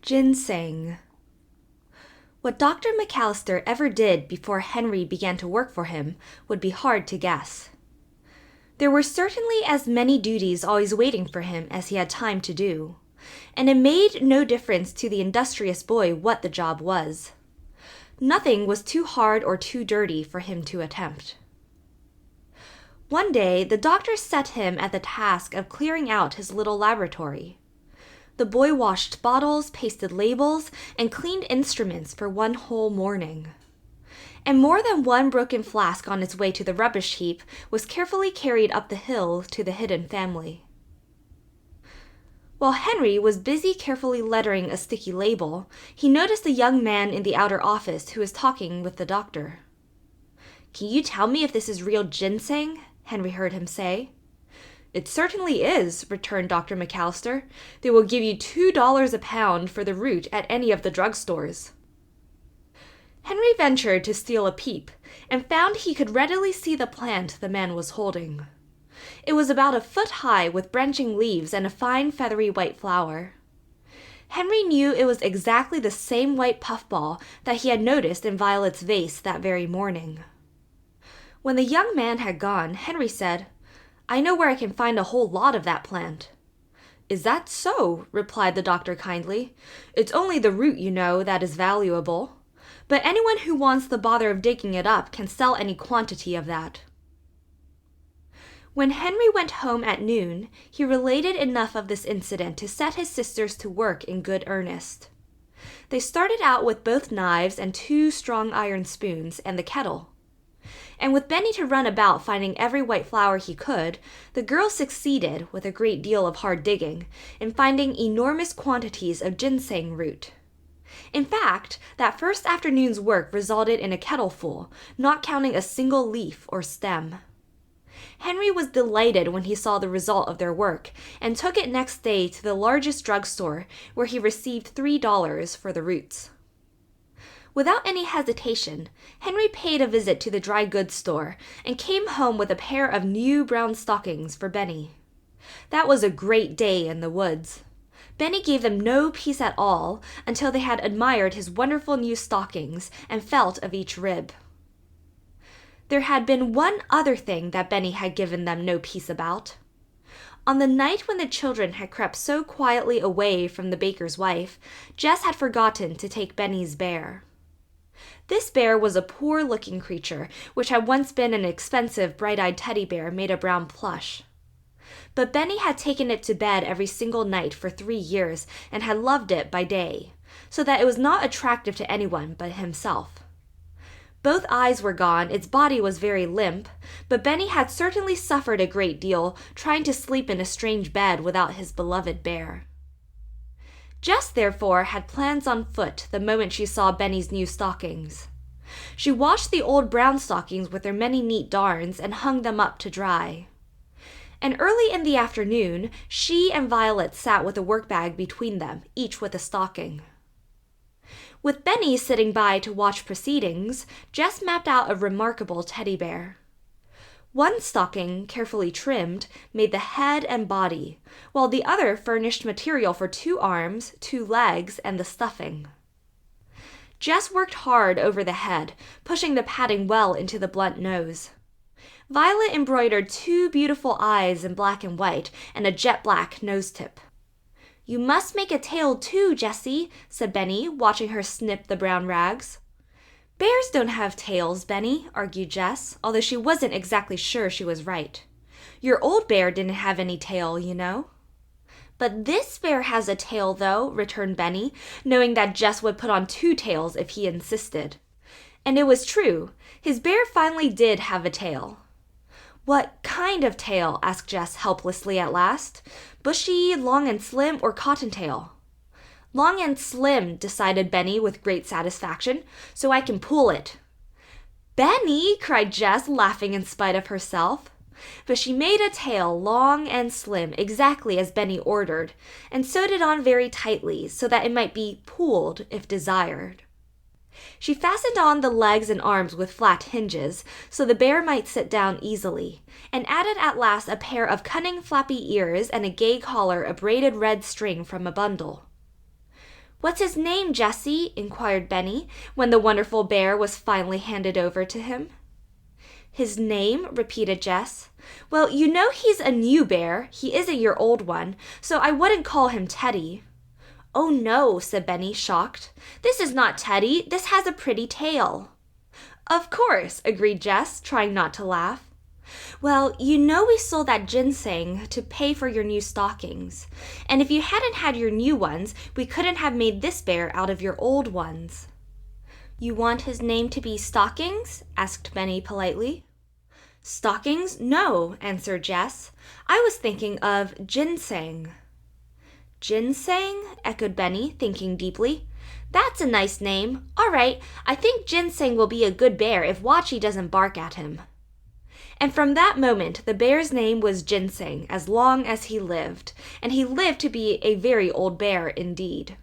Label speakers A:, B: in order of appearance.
A: Ginseng. What Dr. McAllister ever did before Henry began to work for him would be hard to guess. There were certainly as many duties always waiting for him as he had time to do, and it made no difference to the industrious boy what the job was. Nothing was too hard or too dirty for him to attempt. One day, the doctor set him at the task of clearing out his little laboratory. The boy washed bottles, pasted labels, and cleaned instruments for one whole morning. And more than one broken flask on its way to the rubbish heap was carefully carried up the hill to the hidden family. While Henry was busy carefully lettering a sticky label, he noticed a young man in the outer office who was talking with the doctor. "Can you tell me if this is real ginseng?" Henry heard him say. "It certainly is," returned Dr. McAllister. "They will give you $2 a pound for the root at any of the drugstores." Henry ventured to steal a peep, and found he could readily see the plant the man was holding. It was about a foot high with branching leaves and a fine feathery white flower. Henry knew it was exactly the same white puffball that he had noticed in Violet's vase that very morning. When the young man had gone, Henry said, "I know where I can find a whole lot of that plant." "Is that so?" replied the doctor kindly. "It's only the root, you know, that is valuable. But anyone who wants the bother of digging it up can sell any quantity of that." When Henry went home at noon, he related enough of this incident to set his sisters to work in good earnest. They started out with both knives and 2 strong iron spoons and the kettle. And with Benny to run about finding every white flower he could, the girls succeeded, with a great deal of hard digging, in finding enormous quantities of ginseng root. In fact, that first afternoon's work resulted in a kettleful, not counting a single leaf or stem. Henry was delighted when he saw the result of their work, and took it next day to the largest drugstore, where he received $3 for the roots. Without any hesitation, Henry paid a visit to the dry goods store and came home with a pair of new brown stockings for Benny. That was a great day in the woods. Benny gave them no peace at all until they had admired his wonderful new stockings and felt of each rib. There had been one other thing that Benny had given them no peace about. On the night when the children had crept so quietly away from the baker's wife, Jess had forgotten to take Benny's bear. This bear was a poor-looking creature, which had once been an expensive bright-eyed teddy bear made of brown plush. But Benny had taken it to bed every single night for 3 years and had loved it by day, so that it was not attractive to anyone but himself. Both eyes were gone, its body was very limp, but Benny had certainly suffered a great deal trying to sleep in a strange bed without his beloved bear. Jess, therefore, had plans on foot the moment she saw Benny's new stockings. She washed the old brown stockings with their many neat darns and hung them up to dry. And early in the afternoon, she and Violet sat with a workbag between them, each with a stocking. With Benny sitting by to watch proceedings, Jess mapped out a remarkable teddy bear. One stocking, carefully trimmed, made the head and body, while the other furnished material for 2 arms, 2 legs, and the stuffing. Jess worked hard over the head, pushing the padding well into the blunt nose. Violet embroidered 2 beautiful eyes in black and white and a jet-black nose-tip. "You must make a tail too, Jessie," said Benny, watching her snip the brown rags. "Bears don't have tails, Benny," argued Jess, although she wasn't exactly sure she was right. "Your old bear didn't have any tail, you know." "But this bear has a tail, though," returned Benny, knowing that Jess would put on 2 tails if he insisted. And it was true. His bear finally did have a tail. "What kind of tail?" asked Jess helplessly at last. "Bushy, long and slim, or cottontail?" "Long and slim," decided Benny with great satisfaction, "so I can pull it." "Benny!" cried Jess, laughing in spite of herself. But she made a tail long and slim, exactly as Benny ordered, and sewed it on very tightly so that it might be pulled if desired. She fastened on the legs and arms with flat hinges, so the bear might sit down easily, and added at last a pair of cunning flappy ears and a gay collar of braided red string from a bundle. "What's his name, Jessie?" inquired Benny, when the wonderful bear was finally handed over to him. "His name?" repeated Jess. "Well, you know he's a new bear. He isn't your old one, so I wouldn't call him Teddy." "Oh no," said Benny, shocked. "This is not Teddy. This has a pretty tail." "Of course," agreed Jess, trying not to laugh. "Well, you know we sold that ginseng to pay for your new stockings. And if you hadn't had your new ones, we couldn't have made this bear out of your old ones." "You want his name to be Stockings?" asked Benny politely. "Stockings? No," answered Jess. "I was thinking of Ginseng." "Ginseng?" echoed Benny, thinking deeply. "That's a nice name. All right, I think Ginseng will be a good bear if Watchy doesn't bark at him." And from that moment the bear's name was Ginseng as long as he lived, and he lived to be a very old bear indeed.